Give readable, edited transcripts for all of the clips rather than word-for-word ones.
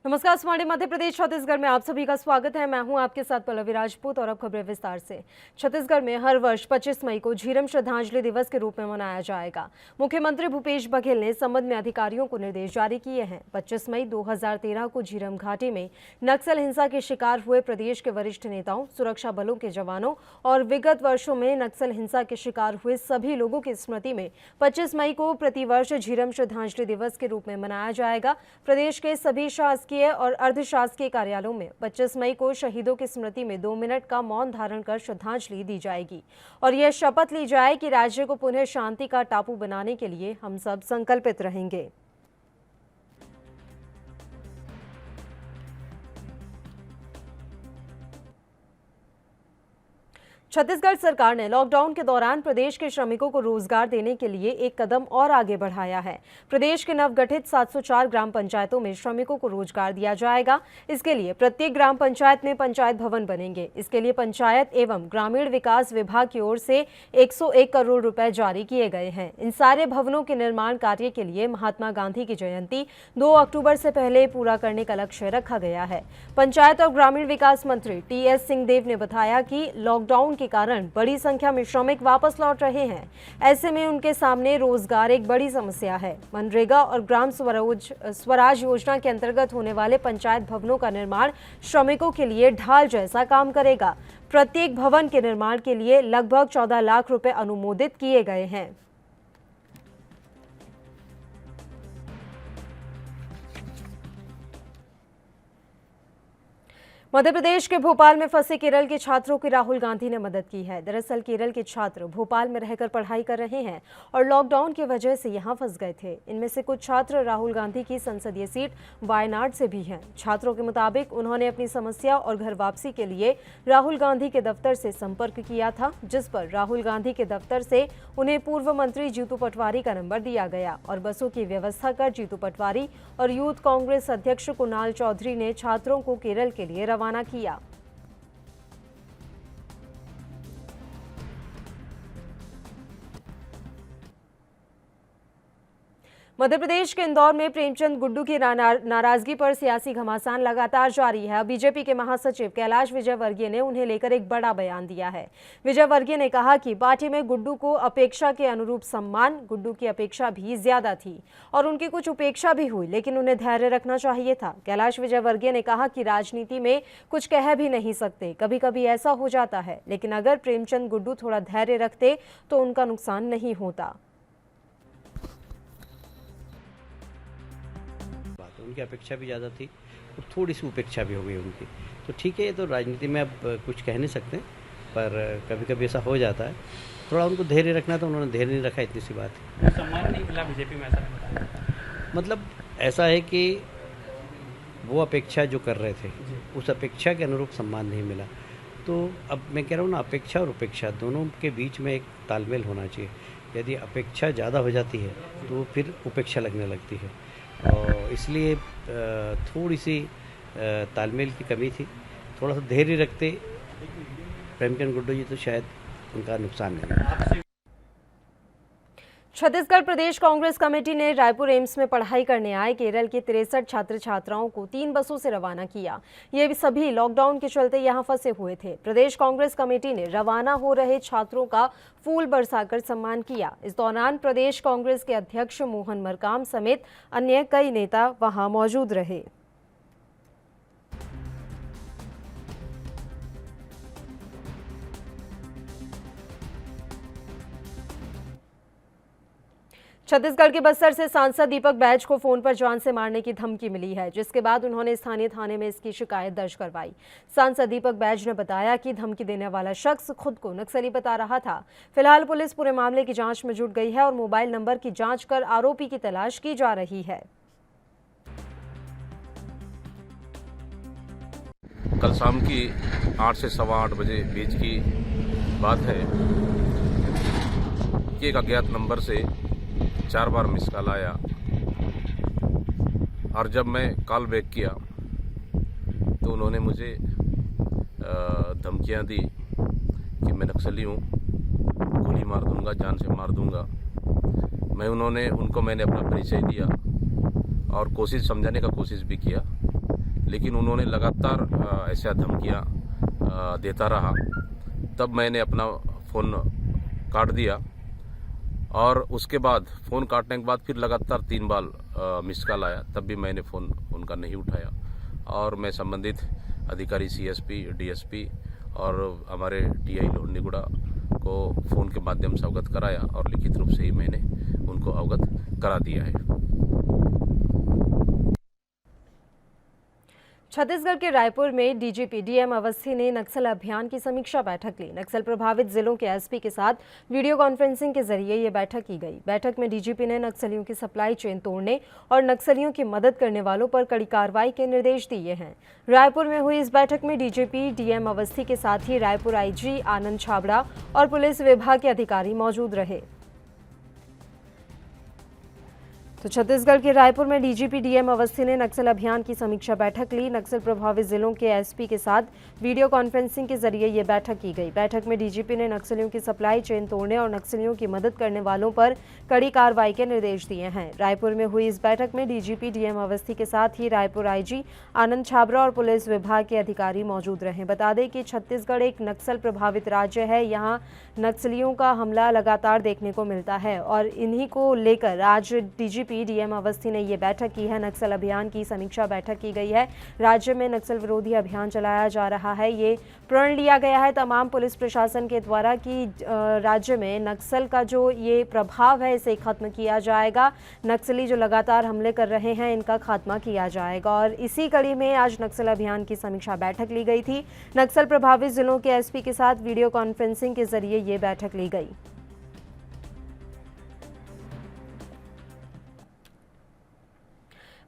नमस्कार, स्मार्ट मध्य प्रदेश छत्तीसगढ़ में आप सभी का स्वागत है। मैं हूं आपके साथ पल्लवी राजपूत और अब खबरें विस्तार से। छत्तीसगढ़ में हर वर्ष 25 मई को झीरम श्रद्धांजलि दिवस के रूप में मनाया जाएगा। मुख्यमंत्री भूपेश बघेल ने इस संबंध में अधिकारियों को निर्देश जारी किए हैं। 25 मई 2013 को झीरम घाटी में नक्सल हिंसा के शिकार हुए प्रदेश के वरिष्ठ नेताओं, सुरक्षा बलों के जवानों और विगत वर्षों में नक्सल हिंसा के शिकार हुए सभी लोगों की स्मृति में 25 मई को प्रतिवर्ष झीरम श्रद्धांजलि दिवस के रूप में मनाया जाएगा। प्रदेश के सभी शासकीय और अर्धशासकीय कार्यालयों में 25 मई को शहीदों की स्मृति में 2 मिनट का मौन धारण कर श्रद्धांजलि दी जाएगी और यह शपथ ली जाए कि राज्य को पुनः शांति का टापू बनाने के लिए हम सब संकल्पित रहेंगे। छत्तीसगढ़ सरकार ने लॉकडाउन के दौरान प्रदेश के श्रमिकों को रोजगार देने के लिए एक कदम और आगे बढ़ाया है। प्रदेश के नवगठित 704 ग्राम पंचायतों में श्रमिकों को रोजगार दिया जाएगा। इसके लिए प्रत्येक ग्राम पंचायत में पंचायत भवन बनेंगे। इसके लिए पंचायत एवं ग्रामीण विकास विभाग की ओर से 101 करोड़ रुपए जारी किए गए हैं। इन सारे भवनों के निर्माण कार्य के लिए महात्मा गांधी की जयंती 2 अक्टूबर से पहले पूरा करने का लक्ष्य रखा गया है। पंचायत और ग्रामीण विकास मंत्री टी.एस. सिंहदेव ने बताया कि लॉकडाउन के कारण बड़ी संख्या में श्रमिक वापस लौट रहे हैं। ऐसे में उनके सामने रोजगार एक बड़ी समस्या है। मनरेगा और ग्राम स्वराज योजना के अंतर्गत होने वाले पंचायत भवनों का निर्माण श्रमिकों के लिए ढाल जैसा काम करेगा। प्रत्येक भवन के निर्माण के लिए लगभग 14 लाख रुपए अनुमोदित किए गए हैं। मध्य प्रदेश के भोपाल में फंसे केरल के छात्रों की राहुल गांधी ने मदद की है। दरअसल केरल के छात्र भोपाल में रहकर पढ़ाई कर रहे हैं और लॉकडाउन की वजह से यहां फंस गए थे। इनमें से कुछ छात्र राहुल गांधी की संसदीय सीट वायनाड से भी हैं। छात्रों के मुताबिक उन्होंने अपनी समस्या और घर वापसी के लिए राहुल गांधी के दफ्तर से संपर्क किया था, जिस पर राहुल गांधी के दफ्तर से उन्हें पूर्व मंत्री जीतू पटवारी का नंबर दिया गया और बसों की व्यवस्था कर जीतू पटवारी और यूथ कांग्रेस अध्यक्ष कुणाल चौधरी ने छात्रों को केरल के लिए रवाना किया। मध्य प्रदेश के इंदौर में प्रेमचंद गुड्डू की नाराजगी पर सियासी घमासान लगातार जारी है। बीजेपी के महासचिव कैलाश विजयवर्गीय ने उन्हें लेकर एक बड़ा बयान दिया है। विजयवर्गीय ने कहा कि पार्टी में गुड्डू को अपेक्षा के अनुरूप सम्मान, गुड्डू की अपेक्षा भी ज्यादा थी और उनकी कुछ उपेक्षा भी हुई, लेकिन उन्हें धैर्य रखना चाहिए था। कैलाश विजयवर्गीय ने कहा कि राजनीति में कुछ कह भी नहीं सकते, कभी कभी ऐसा हो जाता है, लेकिन अगर प्रेमचंद गुड्डू थोड़ा धैर्य रखते तो उनका नुकसान नहीं होता। उनकी अपेक्षा भी ज़्यादा थी और थोड़ी सी उपेक्षा भी हो गई उनकी। तो ठीक है, ये तो राजनीति में अब कुछ कह नहीं सकते, पर कभी कभी ऐसा हो जाता है। थोड़ा उनको धैर्य रखना, तो उन्होंने धैर्य नहीं रखा, इतनी सी बात है। सम्मान नहीं मिला बीजेपी में, ऐसा नहीं बताया। मतलब ऐसा है कि वो अपेक्षा जो कर रहे थे उस अपेक्षा के अनुरूप सम्मान नहीं मिला। तो अब मैं कह रहा हूँ ना, अपेक्षा और उपेक्षा दोनों के बीच में एक तालमेल होना चाहिए। यदि अपेक्षा ज़्यादा हो जाती है तो फिर उपेक्षा लगने लगती है, और इसलिए थोड़ी सी तालमेल की कमी थी। थोड़ा सा धैर्य रखते प्रेमचंद गुड्डू जी तो शायद उनका नुकसान नहीं। छत्तीसगढ़ प्रदेश कांग्रेस कमेटी ने रायपुर एम्स में पढ़ाई करने आए केरल के 63 छात्र छात्राओं को 3 बसों से रवाना किया। ये सभी लॉकडाउन के चलते यहां फंसे हुए थे। प्रदेश कांग्रेस कमेटी ने रवाना हो रहे छात्रों का फूल बरसाकर सम्मान किया। इस दौरान प्रदेश कांग्रेस के अध्यक्ष मोहन मरकाम समेत अन्य कई नेता वहां मौजूद रहे। छत्तीसगढ़ के बस्तर से सांसद दीपक बैज को फोन पर जान से मारने की धमकी मिली है, जिसके बाद उन्होंने स्थानीय थाने में इसकी शिकायत दर्ज करवाई। सांसद दीपक बैज ने बताया कि धमकी देने वाला शख्स खुद को नक्सली बता रहा था। फिलहाल पुलिस पूरे मामले की जांच में जुट गई है और मोबाइल नंबर की जांच कर आरोपी की तलाश की जा रही है। कल शाम की 8 से सवा 8 बजे बीच की बात है कि एक अज्ञात नंबर से 4 बार मिस कॉल आया और जब मैं कॉल बैक किया तो उन्होंने मुझे धमकियां दी कि मैं नक्सली हूँ, गोली मार दूंगा, जान से मार दूंगा। मैंने उनको अपना परिचय दिया और समझाने का कोशिश भी किया लेकिन उन्होंने लगातार ऐसा धमकियाँ देता रहा। तब मैंने अपना फ़ोन काट दिया और उसके बाद फ़ोन काटने के बाद फिर लगातार 3 बार मिस कॉल आया, तब भी मैंने फ़ोन उनका नहीं उठाया और मैं संबंधित अधिकारी CSP, DSP और हमारे TI लोहंडीगुड़ा को फ़ोन के माध्यम से अवगत कराया और लिखित रूप से ही मैंने उनको अवगत करा दिया है। छत्तीसगढ़ के रायपुर में DGP DM अवस्थी ने नक्सल अभियान की समीक्षा बैठक ली। नक्सल प्रभावित जिलों के SP के साथ वीडियो कॉन्फ्रेंसिंग के जरिए ये बैठक की गई। बैठक में DGP ने नक्सलियों की सप्लाई चेन तोड़ने और नक्सलियों की मदद करने वालों पर कड़ी कार्रवाई के निर्देश दिए हैं। रायपुर में हुई इस बैठक में DGP DM अवस्थी के साथ ही रायपुर IG आनंद छाबड़ा और पुलिस विभाग के अधिकारी मौजूद रहे। तो छत्तीसगढ़ के रायपुर में DGP DM अवस्थी ने नक्सल अभियान की समीक्षा बैठक ली। नक्सल प्रभावित जिलों के SP के साथ वीडियो कॉन्फ्रेंसिंग के जरिए ये बैठक की गई। बैठक में DGP ने नक्सलियों की सप्लाई चेन तोड़ने और नक्सलियों की मदद करने वालों पर कड़ी कार्रवाई के निर्देश दिए हैं। रायपुर में हुई इस बैठक में DGP DM अवस्थी के साथ ही रायपुर IG आनंद छाबड़ा और पुलिस विभाग के अधिकारी मौजूद रहे। बता दें कि छत्तीसगढ़ एक नक्सल प्रभावित राज्य है। यहाँ नक्सलियों का हमला लगातार देखने को मिलता है और इन्हीं को लेकर आज DGP DM अवस्थी ने ये बैठक की है। नक्सल अभियान की समीक्षा बैठक की गई है। राज्य में नक्सल विरोधी अभियान चलाया जा रहा है। ये प्रण लिया गया है तमाम पुलिस प्रशासन के द्वारा कि राज्य में नक्सल का जो ये प्रभाव है इसे खत्म किया जाएगा। नक्सली जो लगातार हमले कर रहे हैं इनका खात्मा किया जाएगा और इसी कड़ी में आज नक्सल अभियान की समीक्षा बैठक ली गई थी। नक्सल प्रभावित जिलों के SP के साथ वीडियो कॉन्फ्रेंसिंग के जरिए ये बैठक ली गई।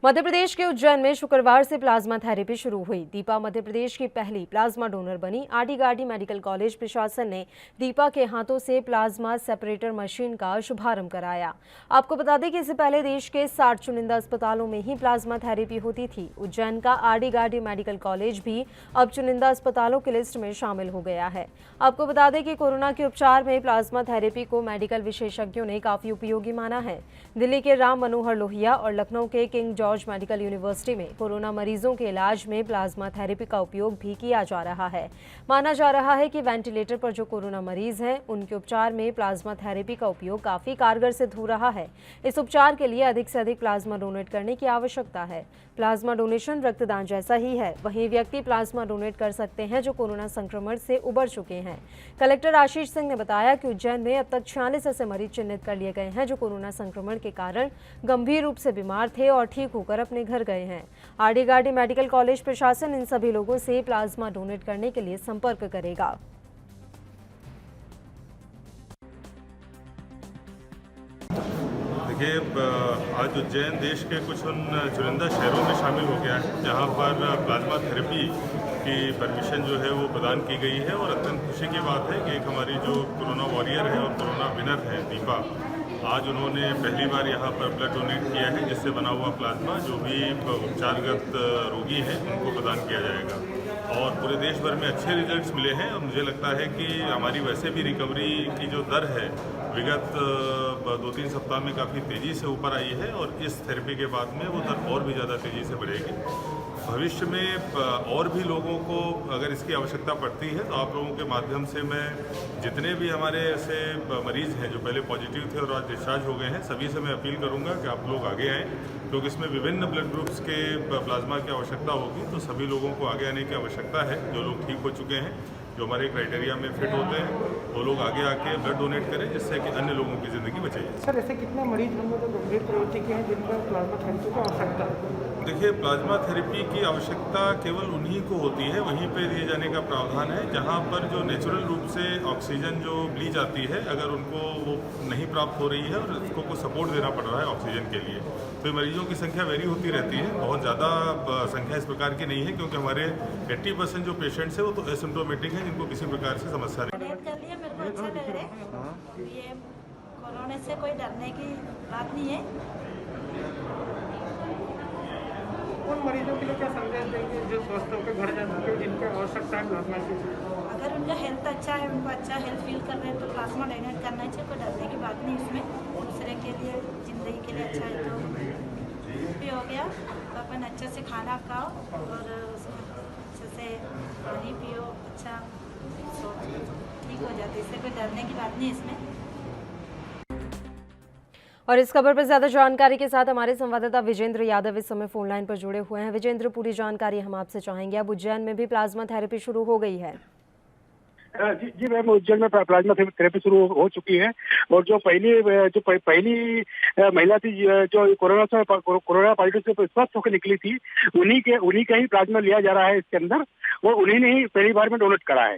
मध्य प्रदेश के उज्जैन में शुक्रवार से प्लाज्मा थेरेपी शुरू हुई। दीपा मध्य प्रदेश की पहली प्लाज्मा डोनर बनी। RD-गार्डी मेडिकल कॉलेज प्रशासन ने दीपा के हाथों से प्लाज्मा सेपरेटर मशीन का शुभारंभ कराया। आपको बता दें कि इससे पहले देश के 60 चुनिंदा अस्पतालों में ही प्लाज्मा थेरेपी होती थी। उज्जैन का RD-गार्डी मेडिकल कॉलेज भी अब चुनिंदा अस्पतालों की लिस्ट में शामिल हो गया है। आपको बता दें कि कोरोना के उपचार में प्लाज्मा थेरेपी को मेडिकल विशेषज्ञों ने काफी उपयोगी माना है। दिल्ली के राम मनोहर लोहिया और लखनऊ के किंग जॉर्ज मेडिकल यूनिवर्सिटी में कोरोना मरीजों के इलाज में प्लाज्मा थेरेपी का उपयोग भी किया जा रहा है। माना जा रहा है कि वेंटिलेटर पर जो कोरोना मरीज हैं उनके उपचार में प्लाज्मा थेरेपी का उपयोग काफी कारगर सिद्ध हो रहा है। इस उपचार के लिए अधिक से अधिक प्लाज्मा डोनेट करने की आवश्यकता है। प्लाज्मा डोनेशन रक्तदान जैसा ही है। वहीं व्यक्ति प्लाज्मा डोनेट कर सकते हैं जो कोरोना संक्रमण से उबर चुके हैं। कलेक्टर आशीष सिंह ने बताया कि उज्जैन में अब तक 46 ऐसे मरीज चिन्हित कर लिए गए हैं जो कोरोना संक्रमण के कारण गंभीर रूप से बीमार थे और ठीक होकर अपने घर गए हैं। RD-गार्डी मेडिकल कॉलेज प्रशासन इन सभी लोगों से प्लाज्मा डोनेट करने के लिए संपर्क करेगा। देखिए, आज उज्जैन देश के कुछ उन चुनिंदा शहरों में शामिल हो गया है जहां पर प्लाज्मा थेरेपी की परमिशन जो है वो प्रदान की गई है और अत्यंत खुशी की बात है कि एक हमारी जो कोरोना वॉरियर है और कोरोना विनर है दीपा, आज उन्होंने पहली बार यहाँ पर ब्लड डोनेट किया है जिससे बना हुआ प्लाज्मा जो भी उपचारगत रोगी हैं उनको प्रदान किया जाएगा और पूरे देश भर में अच्छे रिजल्ट्स मिले हैं और मुझे लगता है कि हमारी वैसे भी रिकवरी की जो दर है विगत 2-3 सप्ताह में काफ़ी तेज़ी से ऊपर आई है और इस थेरेपी के बाद में वो दर और भी ज़्यादा तेज़ी से बढ़ेगी। भविष्य में और भी लोगों को अगर इसकी आवश्यकता पड़ती है तो आप लोगों के माध्यम से मैं जितने भी हमारे ऐसे मरीज़ हैं जो पहले पॉजिटिव थे और आज डिस्चार्ज हो गए हैं सभी से मैं अपील करूंगा कि आप लोग आगे आएँ क्योंकि इसमें विभिन्न ब्लड ग्रुप्स के प्लाज्मा की आवश्यकता होगी तो सभी लोगों को आगे आने की आवश्यकता है। जो लोग ठीक हो चुके हैं, जो हमारे क्राइटेरिया में फिट होते हैं, वो लोग आगे आके ब्लड डोनेट करें जिससे कि अन्य लोगों की ज़िंदगी बचे। सर, ऐसे कितने मरीज होंगे जो गंभीर प्रवृत्ति के हैं जिनका प्लाज्मा थेरेपी की आवश्यकता है? देखिए, प्लाज्मा थेरेपी की आवश्यकता केवल उन्हीं को होती है, वहीं पे दिए जाने का प्रावधान है जहां पर जो नेचुरल रूप से ऑक्सीजन जो ली जाती है अगर उनको वो नहीं प्राप्त हो रही है और उसको कुछ सपोर्ट देना पड़ रहा है ऑक्सीजन के लिए, तो मरीजों की संख्या वेरी होती रहती है। बहुत ज़्यादा संख्या इस प्रकार की नहीं है क्योंकि हमारे 80% जो पेशेंट्स हैं वो तो एसिम्प्टोमेटिक हैं जिनको किसी प्रकार से समस्या नहीं। कर लिया, मेरे को अच्छा लग रहा है। ये कोरोना से कोई डरने की बात नहीं है। उन मरीजों के लिए क्या संदेश देंगे जो स्वस्थ होकर घर जा चुके हैं जिनकी आवश्यकता है प्लाज्मा की? अगर उनका हेल्थ अच्छा है, उनको अच्छा हेल्थ फील कर रहे हैं तो प्लाज्मा डोनेट करना चाहिए। कोई डरने की बात नहीं उसमें। दूसरे के लिए ज़िंदगी के लिए अच्छा है तो भी हो गया। तो अपन अच्छे से खाना खाओ और उसमें अच्छे से पानी पियो, अच्छा सो ठीक हो जाती है। इससे कोई डरने की बात नहीं इसमें। और इस खबर पर ज्यादा जानकारी के साथ हमारे संवाददाता विजेंद्र यादव इस समय फोन लाइन पर जुड़े हुए हैं। विजेंद्र, पूरी जानकारी हम आपसे चाहेंगे। अब उज्जैन में भी प्लाज्मा थेरेपी शुरू हो गई है। जी मैम, उज्जैन में प्लाज्मा थेरेपी शुरू हो चुकी है और जो पहली महिला थी जो कोरोना पॉजिटिव से स्वस्थ होकर निकली थी, उन्हीं का ही प्लाज्मा लिया जा रहा है इसके अंदर और उन्हीं ने ही पहली बार में डोनेट करा है।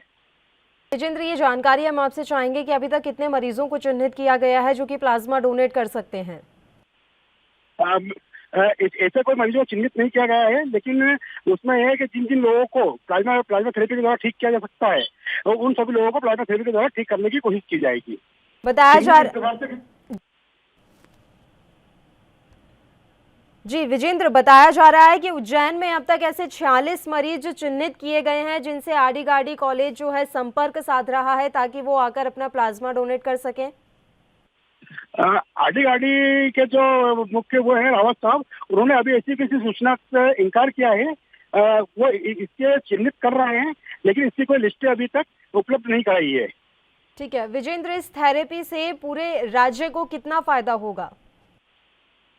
विजेंद्र, ये जानकारी हम आपसे चाहेंगे कि अभी तक कितने मरीजों को चिन्हित किया गया है जो कि प्लाज्मा डोनेट कर सकते हैं? ऐसे कोई मरीजों को चिन्हित नहीं किया गया है, लेकिन उसमें यह है कि जिन जिन लोगों को प्लाज्मा थेरेपी के द्वारा ठीक किया जा सकता है और उन सभी लोगों को प्लाज्मा थेरेपी के द्वारा ठीक करने की कोशिश की जाएगी। बताया जा जी विजेंद्र, बताया जा रहा है कि उज्जैन में अब तक ऐसे 46 मरीज चिन्हित किए गए हैं जिनसे आरडी कॉलेज जो है संपर्क साध रहा है ताकि वो आकर अपना प्लाज्मा डोनेट कर सकें। आरडी के जो मुख्य वो है रावत साहब, उन्होंने अभी ऐसी किसी सूचना से इनकार किया है। वो इसके चिन्हित कर रहे हैं, लेकिन इसकी कोई लिस्ट अभी तक उपलब्ध नहीं कराई है। ठीक है विजेंद्र, इस थेरेपी से पूरे राज्य को कितना फायदा होगा?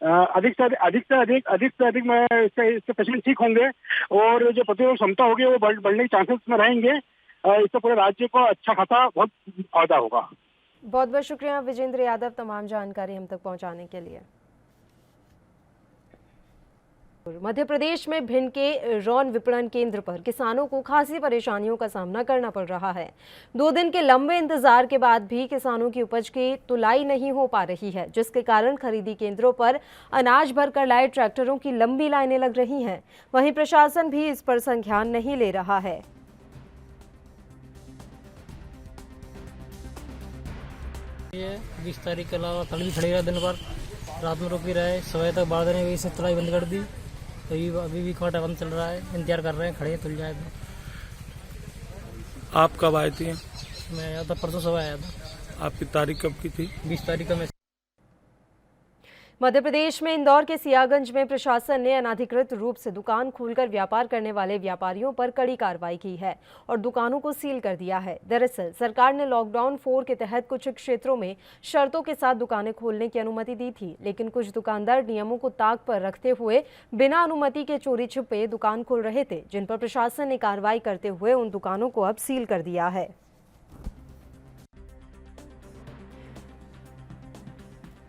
अधिक से अधिक इससे पेशेंट ठीक होंगे और जो प्रतिरोधक क्षमता होगी वो बढ़ने के चांसेस में रहेंगे। इससे पूरे राज्य को अच्छा खासा बहुत फायदा होगा। बहुत बहुत शुक्रिया विजेंद्र यादव तमाम जानकारी हम तक पहुंचाने के लिए। मध्य प्रदेश में भिंड के रौन विपणन केंद्र पर किसानों को खासी परेशानियों का सामना करना पड़ रहा है। 2 दिन के लंबे इंतजार के बाद भी किसानों की उपज की तुलाई नहीं हो पा रही है, जिसके कारण खरीदी केंद्रों पर अनाज भरकर लाए ट्रैक्टरों की लंबी लाइनें लग रही हैं। वहीं प्रशासन भी इस पर संज्ञान नहीं ले रहा है। 20 तारीख के अलावा कल भी खड़े रहा, दिन भर रात में रुक भी रहे, सुबह तक बाद ने से तुलाई बंद कर दी। तो अभी भी कांटा बंद चल रहा है, इंतजार कर रहे हैं खड़े तुल जाए तो। आप कब आए थे? मैं आया था परसों सुबह आया था। आपकी तारीख कब की थी? 20 तारीख का। मध्य प्रदेश में इंदौर के सियागंज में प्रशासन ने अनाधिकृत रूप से दुकान खोलकर व्यापार करने वाले व्यापारियों पर कड़ी कार्रवाई की है और दुकानों को सील कर दिया है। दरअसल सरकार ने लॉकडाउन 4 के तहत कुछ क्षेत्रों में शर्तों के साथ दुकानें खोलने की अनुमति दी थी, लेकिन कुछ दुकानदार नियमों को ताक पर रखते हुए बिना अनुमति के चोरी छिपे दुकान खोल रहे थे, जिन पर प्रशासन ने कार्रवाई करते हुए उन दुकानों को अब सील कर दिया है।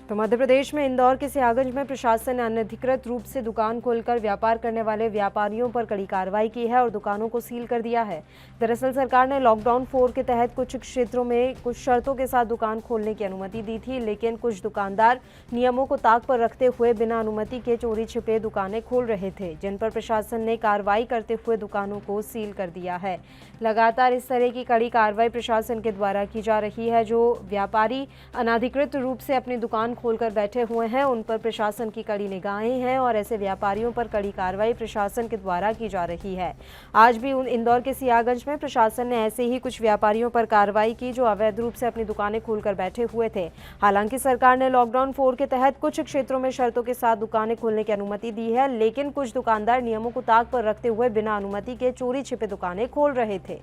तो मध्य प्रदेश में इंदौर के सियागंज में प्रशासन ने अनधिकृत रूप से दुकान खोलकर व्यापार करने वाले व्यापारियों पर कड़ी कार्रवाई की है और दुकानों को सील कर दिया है। दरअसल सरकार ने लॉकडाउन 4 के तहत कुछ क्षेत्रों में कुछ शर्तों के साथ दुकान खोलने की अनुमति दी थी, लेकिन कुछ दुकानदार नियमों को ताक पर रखते हुए बिना अनुमति के चोरी छिपे दुकानें खोल रहे थे, जिन पर प्रशासन ने कार्रवाई करते हुए दुकानों को सील कर दिया है। लगातार इस तरह की कड़ी कार्रवाई प्रशासन के द्वारा की जा रही है। जो व्यापारी अनाधिकृत रूप से अपनी दुकान खोलकर बैठे हुए हैं, उन पर प्रशासन की कड़ी निगाहें हैं और ऐसे व्यापारियों पर कड़ी कार्रवाई प्रशासन के द्वारा की जा रही है। आज भी इंदौर के सियागंज में प्रशासन ने ऐसे ही कुछ व्यापारियों पर कार्रवाई की जो अवैध रूप से अपनी दुकानें खोलकर बैठे हुए थे। हालांकि सरकार ने लॉकडाउन 4 के तहत कुछ क्षेत्रों में शर्तों के साथ दुकानें खोलने की अनुमति दी है, लेकिन कुछ दुकानदार नियमों को ताक पर रखते हुए बिना अनुमति के चोरी छिपे दुकानें खोल रहे थे।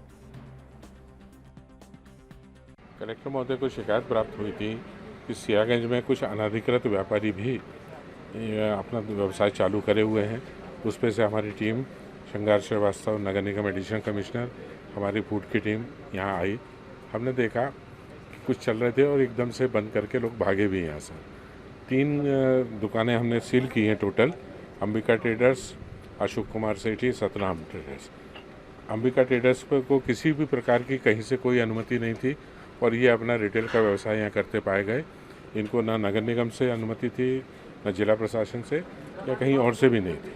कलेक्टर महोदय को शिकायत प्राप्त हुई थी कि सियागंज में कुछ अनाधिकृत व्यापारी भी अपना व्यवसाय चालू करे हुए हैं। उस पे से हमारी टीम, श्रृंगार श्रीवास्तव, नगर निगम एडिशनल कमिश्नर, हमारी फूड की टीम यहाँ आई। हमने देखा कि कुछ चल रहे थे और एकदम से बंद करके लोग भागे भी यहाँ से। 3 दुकानें हमने सील की हैं टोटल। अंबिका ट्रेडर्स, अशोक कुमार सेठी, सतनाम ट्रेडर्स। अंबिका ट्रेडर्स को किसी भी प्रकार की कहीं से कोई अनुमति नहीं थी और ये अपना रिटेल का व्यवसाय यहाँ करते पाए गए। इनको ना नगर निगम से अनुमति थी, न जिला प्रशासन से या कहीं और से भी नहीं थी।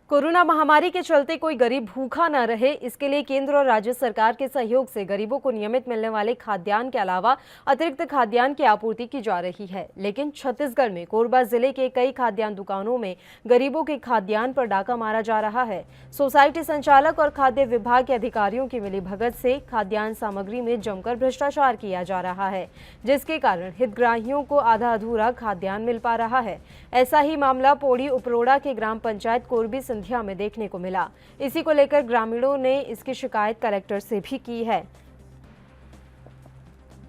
कोरोना महामारी के चलते कोई गरीब भूखा न रहे, इसके लिए केंद्र और राज्य सरकार के सहयोग से गरीबों को नियमित मिलने वाले खाद्यान्न के अलावा अतिरिक्त खाद्यान्न की आपूर्ति की जा रही है। लेकिन छत्तीसगढ़ में कोरबा जिले के कई खाद्यान्न दुकानों में गरीबों के खाद्यान्न पर डाका मारा जा रहा है। सोसाइटी संचालक और खाद्य विभाग के अधिकारियों की मिलीभगत से खाद्यान्न सामग्री में जमकर भ्रष्टाचार किया जा रहा है, जिसके कारण हितग्राहियों को आधा अधूरा खाद्यान्न मिल पा रहा है। ऐसा ही मामला पौड़ी उपरोड़ा के ग्राम पंचायत कोरबी संध्या में देखने को मिला। इसी को लेकर ग्रामीणों ने इसकी शिकायत कलेक्टर से भी की है।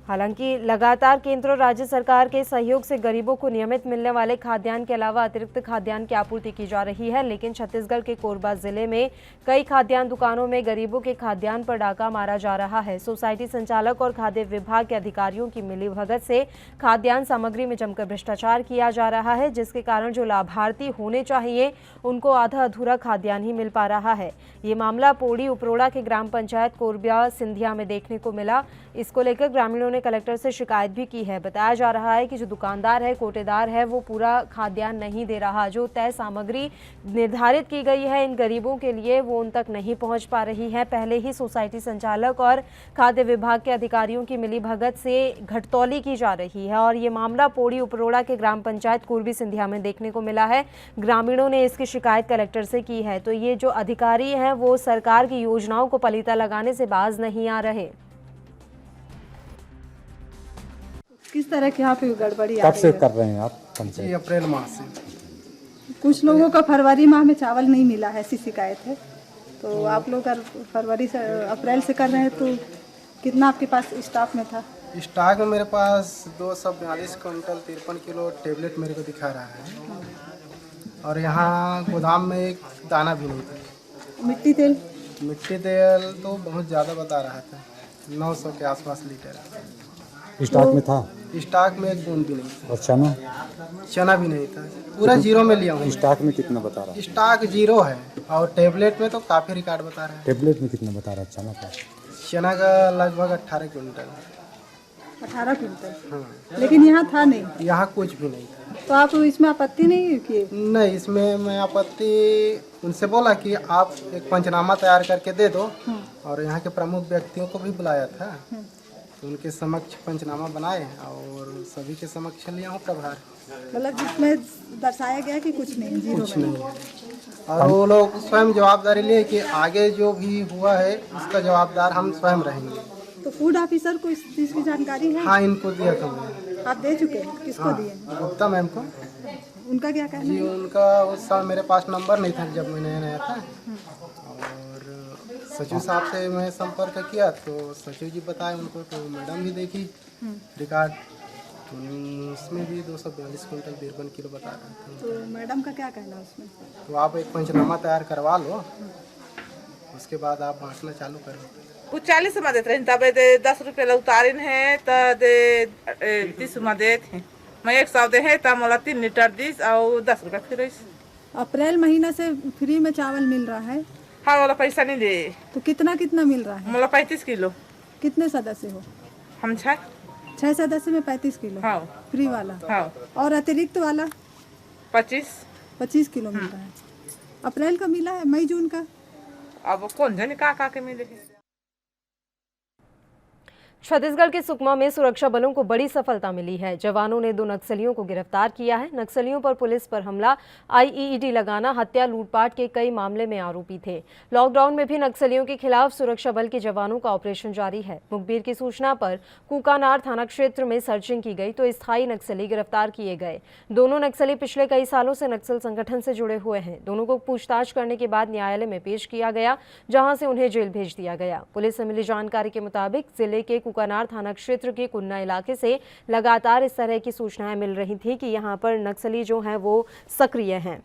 हालांकि लगातार केंद्र और राज्य सरकार के सहयोग से गरीबों को नियमित मिलने वाले खाद्यान्न के अलावा अतिरिक्त खाद्यान्न की आपूर्ति की जा रही है, लेकिन छत्तीसगढ़ के कोरबा जिले में कई खाद्यान्न दुकानों में गरीबों के खाद्यान्न पर डाका मारा जा रहा है। सोसाइटी संचालक और खाद्य विभाग के अधिकारियों की मिलीभगत से खाद्यान्न सामग्री में जमकर भ्रष्टाचार किया जा रहा है, जिसके कारण जो लाभार्थी होने चाहिए उनको आधा अधूरा खाद्यान्न ही मिल पा रहा है। ये मामला पौड़ी उपरोड़ा के ग्राम पंचायत कोरबा सिंधिया में देखने को मिला। इसको लेकर ग्रामीणों ने कलेक्टर से शिकायत भी की है। बताया जा रहा है कि जो दुकानदार है, कोटेदार है, वो पूरा खाद्यान्न नहीं दे रहा। जो तय सामग्री निर्धारित की गई है इन गरीबों के लिए, वो उन तक नहीं पहुंच पा रही है। पहले ही सोसाइटी संचालक और खाद्य विभाग के अधिकारियों की मिलीभगत से घटतौली की जा रही है और ये मामला पौड़ी उपरोड़ा के ग्राम पंचायत कोरबी सिंधिया में देखने को मिला है। ग्रामीणों ने इसकी शिकायत कलेक्टर से की है। तो ये जो अधिकारी हैं वो सरकार की योजनाओं को पलीता लगाने से बाज नहीं आ रहे। किस तरह के यहाँ पे गड़बड़ी कब से कर रहे हैं आप पंचायत? अप्रैल माह से। कुछ लोगों का फरवरी माह में चावल नहीं मिला है, ऐसी शिकायत है। तो आप लोग फरवरी से अप्रैल से कर रहे हैं, तो कितना आपके पास स्टॉक में था? स्टॉक में मेरे पास 242 क्विंटल 53 किलो टेबलेट मेरे को दिखा रहा है और यहाँ गोदाम में एक दाना भी नहीं था। मिट्टी तेल तो बहुत ज़्यादा बता रहा था, 900 के आसपास लीटर स्टॉक में था। स्टॉक में एक बूंद भी नहीं था। और चना भी नहीं था, पूरा जीरो में लिया हूँ। स्टॉक में कितना बता रहा है? स्टॉक जीरो है और टेबलेट में तो काफ़ी रिकॉर्ड बता रहा है। टेबलेट में कितना बता रहा है चना का? चना का लगभग 18 क्विंटल। 18 क्विंटल? हाँ। लेकिन यहाँ था नहीं? यहाँ कुछ भी नहीं था। तो आप इसमें आपत्ति नहीं किए? नहीं, इसमें मैं आपत्ति उनसे बोला कि आप एक पंचनामा तैयार करके दे दो और यहाँ के प्रमुख व्यक्तियों को भी बुलाया था। उनके समक्ष पंचनामा बनाए और सभी के समक्ष लिया हूँ प्रभार। मतलब जिसमें दर्शाया गया कि कुछ नहीं, जीरो कुछ नहीं है। और वो लोग स्वयं जवाबदारी लिए कि आगे जो भी हुआ है उसका जवाबदार हम स्वयं रहेंगे। तो फूड ऑफिसर को इस चीज़ की जानकारी है? हाँ, इनको दिया था मैंने। आप दे चुके हैं? किसको दिए? गुप्ता मैम को। उनका क्या कहना जी? उनका उस साल मेरे पास नंबर नहीं था जब मैं नया था और सचिव साहब से मैं संपर्क किया तो सचिव जी बताए उनको, तो मैडम भी देखी रिकॉर्ड, उसमें भी 242 क्विंटल 53 किलो बता रहा था। तो मैडम का क्या कहना उसमें? तो आप एक पंचनामा तैयार करवा लो, उसके बाद आप बांटना चालू करो। कुछ 40 में देते रहे, तब 10 रुपये उतारिन है तो 30 में देते हैं। मैं 100 दे है तब मला 3 लीटर 10 और 10 रुपये फिर। अप्रैल महीना से फ्री में चावल मिल रहा है? हाँ, वाला पैसा नहीं दे। तो कितना मिल रहा है? मला 35 किलो। कितने सदस्य हो? हम 6 सदस्य में 35 किलो। हाँ। फ्री वाला? हाँ। और अतिरिक्त वाला 25 किलो मिल रहा है। अप्रैल का मिला है, मई जून का अब कौन जाने का के मिले। छत्तीसगढ़ के सुकमा में सुरक्षा बलों को बड़ी सफलता मिली है। जवानों ने 2 नक्सलियों को गिरफ्तार किया है। नक्सलियों पर पुलिस पर हमला, आईईडी लगाना, हत्या, लूटपाट के कई मामले में आरोपी थे। लॉकडाउन में भी नक्सलियों के खिलाफ सुरक्षा बल के जवानों का ऑपरेशन जारी है। मुखबिर की सूचना पर कुकानार थाना क्षेत्र में सर्चिंग की गई तो स्थायी नक्सली गिरफ्तार किए गए। दोनों नक्सली पिछले कई सालों से नक्सल संगठन से जुड़े हुए हैं। दोनों को पूछताछ करने के बाद न्यायालय में पेश किया गया, जहां से उन्हें जेल भेज दिया गया। पुलिस से मिली जानकारी के मुताबिक जिले के कुकानार थाना क्षेत्र के कुन्ना इलाके से लगातार इस तरह की सूचनाएं मिल रही थी कि यहां पर नक्सली जो हैं वो सक्रिय हैं।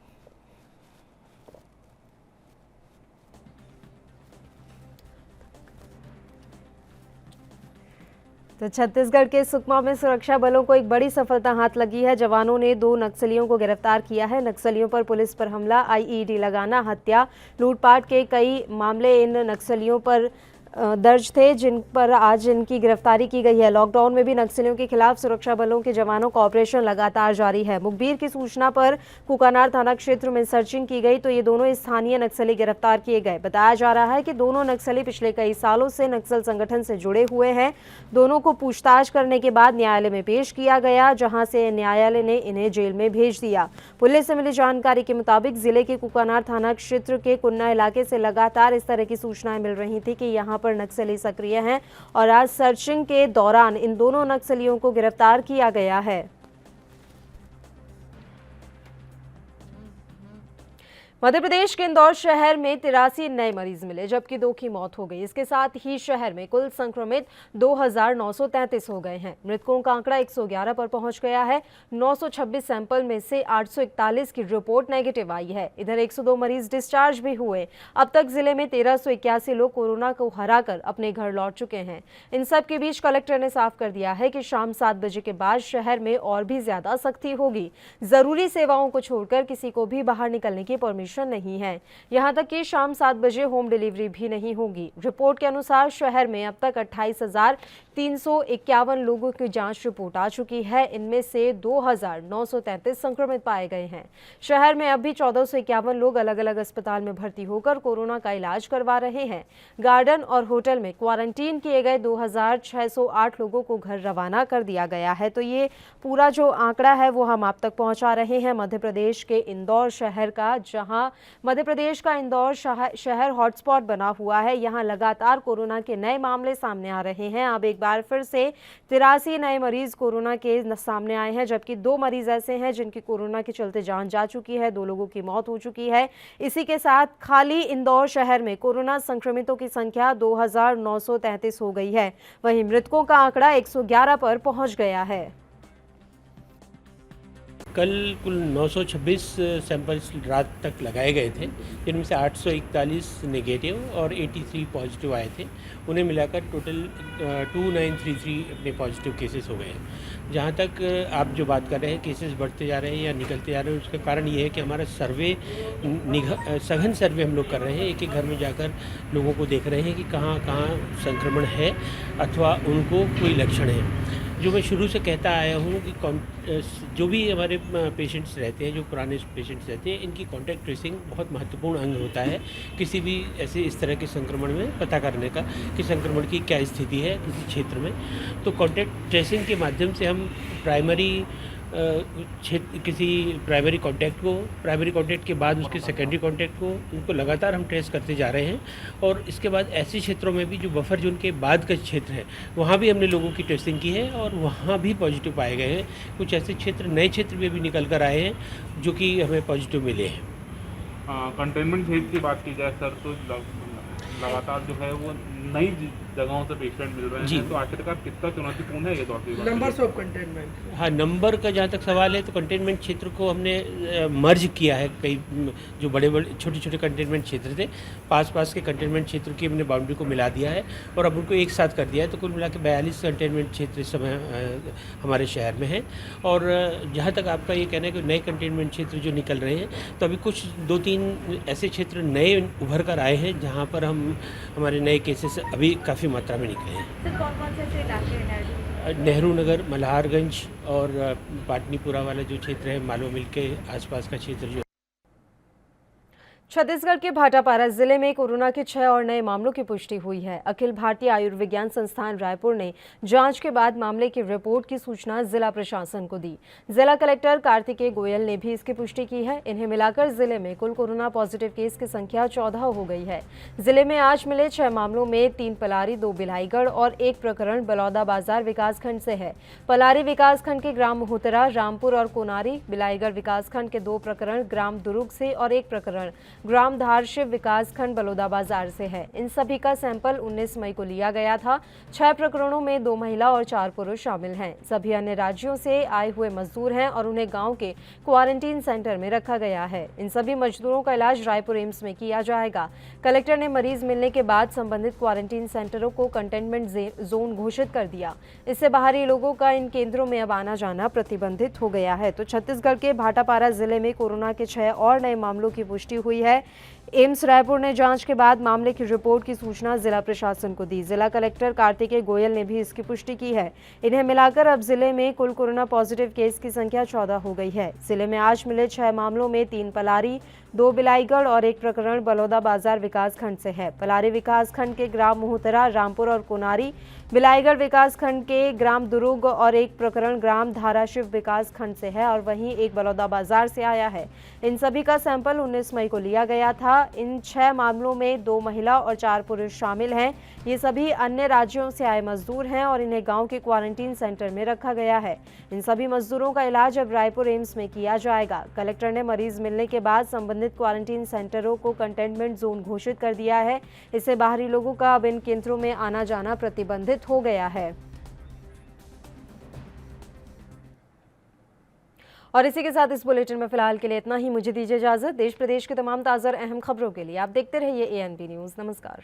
तो छत्तीसगढ़ के सुकमा में सुरक्षा बलों को एक बड़ी सफलता हाथ लगी है। जवानों ने 2 नक्सलियों को गिरफ्तार किया है। नक्सलियों पर पुलिस पर हमला, आईईडी लगाना, हत्या, लूटपाट के कई मामले इन नक्सलियों पर दर्ज थे, जिन पर आज इनकी गिरफ्तारी की गई है। लॉकडाउन में भी नक्सलियों के खिलाफ सुरक्षा बलों के जवानों का ऑपरेशन लगातार जारी है। मुखबिर की सूचना पर कुकानार थाना क्षेत्र में सर्चिंग की गई तो ये दोनों स्थानीय नक्सली गिरफ्तार किए गए। बताया जा रहा है कि दोनों नक्सली पिछले कई सालों से नक्सल संगठन से जुड़े हुए हैं। दोनों को पूछताछ करने के बाद न्यायालय में पेश किया गया, जहां से न्यायालय ने इन्हें जेल में भेज दिया। पुलिस से मिली जानकारी के मुताबिक जिले के कुकानार थाना क्षेत्र के कुन्ना इलाके से लगातार इस तरह की सूचनाएं मिल रही थी कि यहां पर नक्सली सक्रिय हैं और आज सर्चिंग के दौरान इन दोनों नक्सलियों को गिरफ्तार किया गया है। मध्य प्रदेश के इंदौर शहर में 83 नए मरीज मिले, जबकि 2 की मौत हो गई। इसके साथ ही शहर में कुल संक्रमित 2933 हो गए हैं। मृतकों का आंकड़ा 111 पर पहुंच गया है। 926 सैंपल में से 841 की रिपोर्ट नेगेटिव आई है। इधर 102 मरीज डिस्चार्ज भी हुए। अब तक जिले में 1381 लोग कोरोना को हराकर अपने घर लौट चुके हैं। इन सब के बीच कलेक्टर ने साफ कर दिया है कि शाम 7 बजे के बाद शहर में और भी ज्यादा सख्ती होगी। जरूरी सेवाओं को छोड़कर किसी को भी बाहर निकलने की परमिशन नहीं है। यहां तक कि शाम 7 बजे होम डिलीवरी भी नहीं होगी। रिपोर्ट के अनुसार शहर में अब तक 28,351 लोगों की जांच रिपोर्ट आ चुकी है। इनमें से 2,933 संक्रमित पाए गए हैं। शहर में अब भी 1451 लोग अलग अलग अस्पताल में भर्ती होकर कोरोना का इलाज करवा रहे हैं। गार्डन और होटल में क्वारंटीन किए गए 2,608 लोगों को घर रवाना कर दिया गया है। तो ये पूरा जो आंकड़ा है वो हम आप तक पहुंचा रहे हैं मध्य प्रदेश के इंदौर शहर का, जहां मध्य प्रदेश का इंदौर शहर हॉटस्पॉट बना हुआ है। यहां लगातार कोरोना के नए मामले सामने आ रहे हैं। अब एक बार फिर से 83 नए मरीज कोरोना के सामने आए हैं, जबकि 2 मरीज ऐसे हैं जिनकी कोरोना के चलते जान जा चुकी है। 2 लोगों की मौत हो चुकी है। इसी के साथ खाली इंदौर शहर में कोरोना संक्रमितों की संख्या 2,933 हो गई है। वहीं मृतकों का आंकड़ा 111 पर पहुंच गया है। कल कुल 926 सैंपल्स रात तक लगाए गए थे, जिनमें से 841 नेगेटिव और 83 पॉजिटिव आए थे। उन्हें मिलाकर टोटल 2933 अपने पॉजिटिव केसेस हो गए हैं। जहाँ तक आप जो बात कर रहे हैं केसेस बढ़ते जा रहे हैं या निकलते जा रहे हैं, उसका कारण ये है कि हमारा सर्वे सघन सर्वे हम लोग कर रहे हैं। एक एक घर में जाकर लोगों को देख रहे हैं कि कहाँ कहाँ संक्रमण है अथवा उनको कोई लक्षण है। जो मैं शुरू से कहता आया हूँ कि जो भी हमारे पेशेंट्स रहते हैं, जो पुराने पेशेंट्स रहते हैं, इनकी कॉन्टैक्ट ट्रेसिंग बहुत महत्वपूर्ण अंग होता है किसी भी ऐसे इस तरह के संक्रमण में पता करने का कि संक्रमण की क्या स्थिति है किसी क्षेत्र में। तो कॉन्टैक्ट ट्रेसिंग के माध्यम से हम किसी प्राइमरी कॉन्टैक्ट के बाद उसके सेकेंडरी कॉन्टैक्ट को उनको लगातार हम ट्रेस करते जा रहे हैं। और इसके बाद ऐसे क्षेत्रों में भी जो बफर जोन के बाद का क्षेत्र है वहाँ भी हमने लोगों की टेस्टिंग की है और वहाँ भी पॉजिटिव पाए गए हैं। कुछ ऐसे क्षेत्र नए क्षेत्र में भी निकल कर आए हैं जो कि हमें पॉजिटिव मिले हैं। कंटेनमेंट क्षेत्र की बात की जाए सर, तो लगातार जो है वो नई जगहों से पेशेंट मिल रहे हैं, तो आखिरकार कितना चुनौतीपूर्ण है ये दौर? Numbers of containment. हाँ, नंबर का जहाँ तक सवाल है तो कंटेनमेंट क्षेत्र को हमने मर्ज किया है। कई जो बड़े बड़े छोटे छोटे कंटेनमेंट क्षेत्र थे, पास के कंटेनमेंट क्षेत्र की हमने बाउंड्री को मिला दिया है और अब उनको एक साथ कर दिया है। तो कुल मिला के 42 कंटेनमेंट क्षेत्र इस समय हमारे शहर में है। और जहाँ तक आपका ये कहना है कि नए कंटेनमेंट क्षेत्र जो निकल रहे हैं, तो अभी कुछ 2-3 ऐसे क्षेत्र नए उभर कर आए हैं जहाँ पर हमारे नए केसेस अभी काफ़ी मात्रा में निकले हैं। सर, कौन-कौन से इलाके हैं? नेहरू नगर, मल्हारगंज और पाटनीपुरा वाला जो क्षेत्र है, मालवा मिल के आसपास का क्षेत्र जो। छत्तीसगढ़ के भाटापारा जिले में कोरोना के 6 और नए मामलों की पुष्टि हुई है। अखिल भारतीय आयुर्विज्ञान संस्थान रायपुर ने जांच के बाद मामले की रिपोर्ट की सूचना जिला प्रशासन को दी। जिला कलेक्टर कार्तिकेय गोयल ने भी इसकी पुष्टि की है। इन्हें मिलाकर जिले में कुल कोरोना पॉजिटिव केस की संख्या 14 हो गई है। जिले में आज मिले 6 मामलों में 3 पलारी, 2 बिलाईगढ़ और 1 प्रकरण बलौदा बाजार विकासखंड से है। पलारी विकासखंड के ग्राम मोहतरा, रामपुर और कोनारी, बिलाईगढ़ विकासखंड के 2 प्रकरण ग्राम दुरुग से और 1 प्रकरण ग्राम धारशिव विकासखंड बलौदा बाजार से है। इन सभी का सैंपल 19 मई को लिया गया था। 6 प्रकरणों में 2 महिला और 4 पुरुष शामिल हैं। सभी अन्य राज्यों से आए हुए मजदूर हैं और उन्हें गांव के क्वारंटीन सेंटर में रखा गया है। इन सभी मजदूरों का इलाज रायपुर एम्स में किया जाएगा। कलेक्टर ने मरीज मिलने के बाद संबंधित क्वारंटीन सेंटरों को कंटेनमेंट जोन घोषित कर दिया। इससे बाहरी लोगों का इन केंद्रों में अब आना जाना प्रतिबंधित हो गया है। तो छत्तीसगढ़ के भाटापारा जिले में कोरोना के 6 और नए मामलों की पुष्टि हुई है। एम्स रायपुर ने जांच के बाद मामले की रिपोर्ट की सूचना जिला प्रशासन को दी। जिला कलेक्टर कार्तिकेय गोयल ने भी इसकी पुष्टि की है। इन्हें मिलाकर अब जिले में कुल कोरोना पॉजिटिव केस की संख्या 14 हो गई है। जिले में आज मिले 6 मामलों में 3 पलारी, 2 बिलाईगढ़ और 1 प्रकरण बलौदा बाजार विकास खंड से है। पलारी विकास खंड के ग्राम मोहतरा, रामपुर और कोनारी, बिलाईगढ़ विकास खंड के ग्राम दुरुग और 1 प्रकरण ग्राम धाराशिव विकास खंड से है और वहीं 1 बलौदा बाजार से आया है। इन सभी का सैंपल 19 मई को लिया गया था। इन 6 मामलों में 2 महिला और 4 पुरुष शामिल हैं। ये सभी अन्य राज्यों से आए मजदूर हैं और इन्हें गांव के क्वारंटीन सेंटर में रखा गया है। इन सभी मजदूरों का इलाज अब रायपुर एम्स में किया जाएगा। कलेक्टर ने मरीज मिलने के बाद संबंधित क्वारंटीन सेंटरों को कंटेनमेंट जोन घोषित कर दिया है। इससे बाहरी लोगों का अब इन केंद्रों में आना जाना प्रतिबंधित हो गया है। और इसी के साथ इस बुलेटिन में फिलहाल के लिए इतना ही। मुझे दीजिए इजाजत। देश प्रदेश के तमाम ताज़ा और अहम खबरों के लिए आप देखते रहिए ANP न्यूज़। नमस्कार।